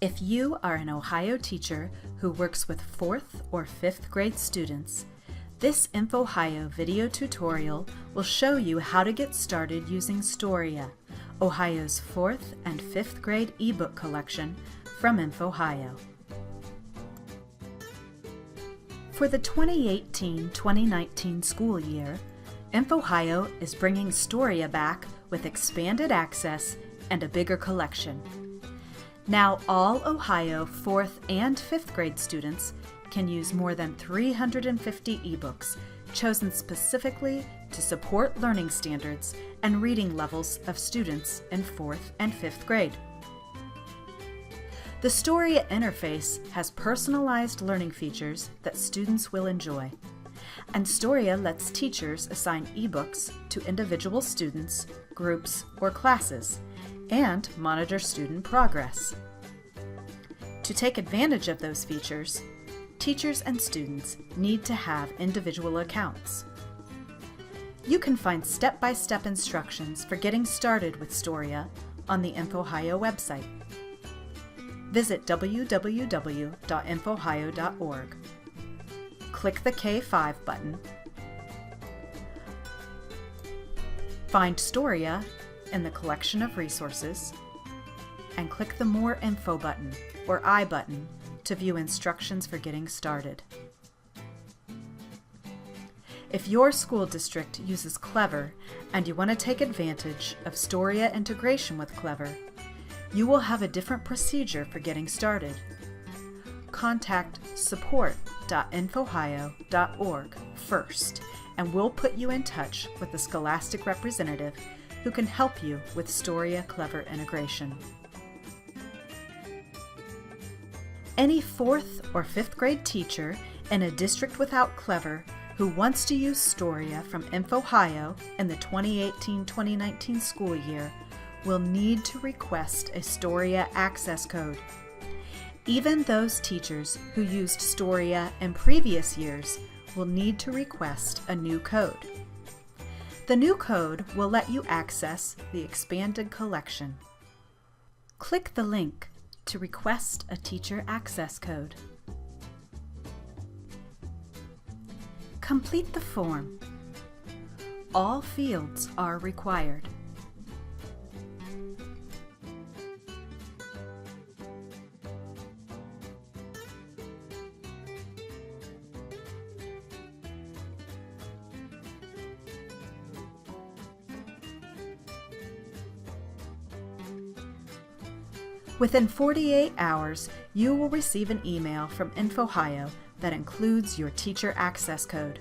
If you are an Ohio teacher who works with 4th or 5th grade students, this INFOhio video tutorial will show you how to get started using Storia, Ohio's 4th and 5th grade ebook collection from INFOhio. For the 2018-2019 school year, INFOhio is bringing Storia back with expanded access and a bigger collection. Now all Ohio 4th and 5th grade students can use more than 350 ebooks chosen specifically to support learning standards and reading levels of students in 4th and 5th grade. The Storia interface has personalized learning features that students will enjoy, and Storia lets teachers assign ebooks to individual students, groups, or classes, and monitor student progress. To take advantage of those features, teachers and students need to have individual accounts. You can find step-by-step instructions for getting started with Storia on the INFOhio website. Visit www.infohio.org. Click the K5 button. Find Storia in the collection of resources, and click the More Info button, or I button, to view instructions for getting started. If your school district uses Clever and you want to take advantage of Storia integration with Clever, you will have a different procedure for getting started. Contact support.infohio.org first, and we'll put you in touch with a Scholastic representative who can help you with Storia Clever integration. Any 4th or 5th grade teacher in a district without Clever who wants to use Storia from INFOhio in the 2018-2019 school year will need to request a Storia access code. Even those teachers who used Storia in previous years will need to request a new code. The new code will let you access the expanded collection. Click the link to request a teacher access code. Complete the form. All fields are required. Within 48 hours, you will receive an email from INFOhio that includes your teacher access code.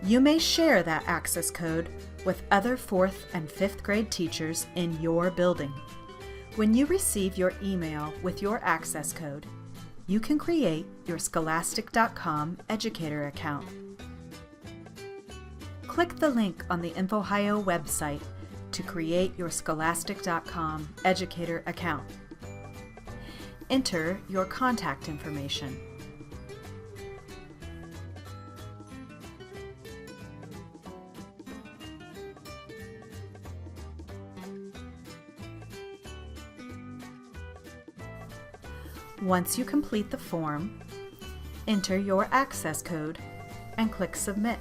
You may share that access code with other 4th and 5th grade teachers in your building. When you receive your email with your access code, you can create your Scholastic.com Educator account. Click the link on the INFOhio website to create your Scholastic.com Educator account. Enter your contact information. Once you complete the form, enter your access code and click Submit.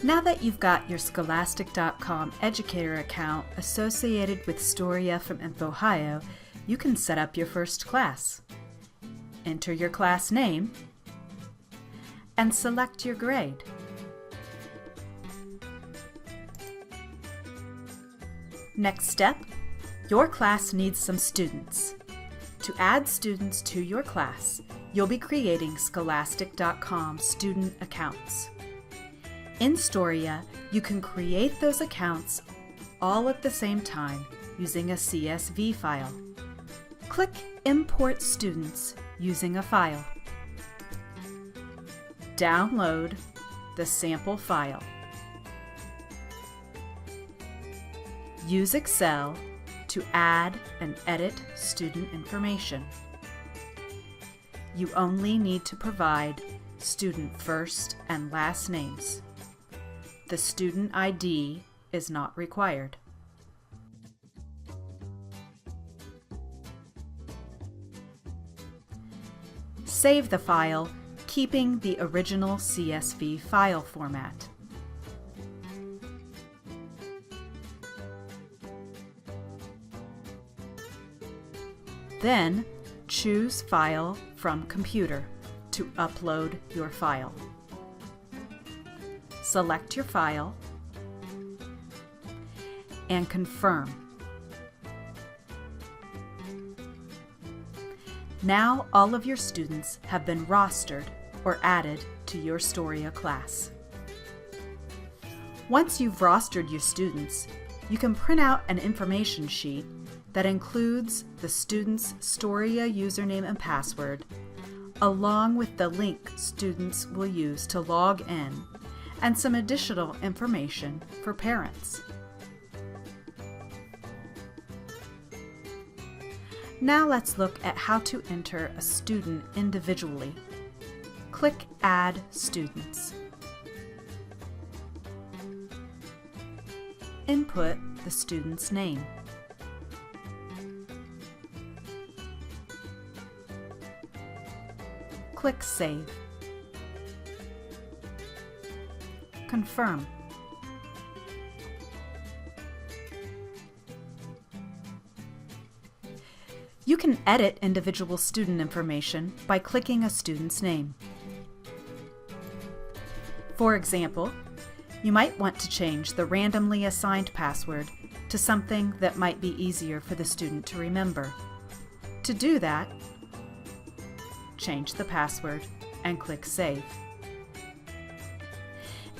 Now that you've got your Scholastic.com Educator account associated with Storia from INFOhio, you can set up your first class. Enter your class name and select your grade. Next step, your class needs some students. To add students to your class, you'll be creating Scholastic.com student accounts. In Storia, you can create those accounts all at the same time using a CSV file. Click Import Students using a file. Download the sample file. Use Excel to add and edit student information. You only need to provide student first and last names. The student ID is not required. Save the file, keeping the original CSV file format. Then, choose File from Computer to upload your file. Select your file and confirm. Now all of your students have been rostered or added to your Storia class. Once you've rostered your students, you can print out an information sheet that includes the student's Storia username and password, along with the link students will use to log in, and some additional information for parents. Now let's look at how to enter a student individually. Click Add Students. Input the student's name. Click Save. Confirm. You can edit individual student information by clicking a student's name. For example, you might want to change the randomly assigned password to something that might be easier for the student to remember. To do that, change the password and click Save.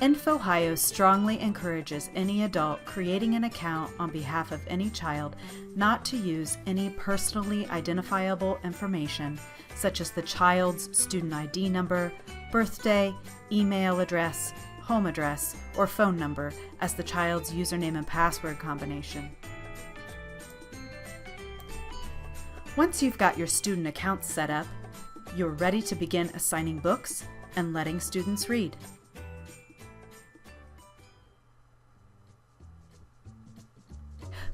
INFOhio strongly encourages any adult creating an account on behalf of any child not to use any personally identifiable information such as the child's student ID number, birthday, email address, home address, or phone number as the child's username and password combination. Once you've got your student accounts set up, you're ready to begin assigning books and letting students read.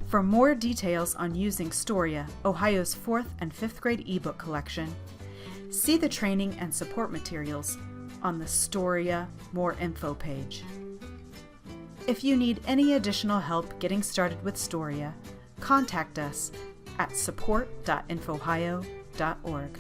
For more details on using Storia, Ohio's 4th and 5th grade ebook collection, see the training and support materials on the Storia More Info page. If you need any additional help getting started with Storia, contact us at support.infohio.org.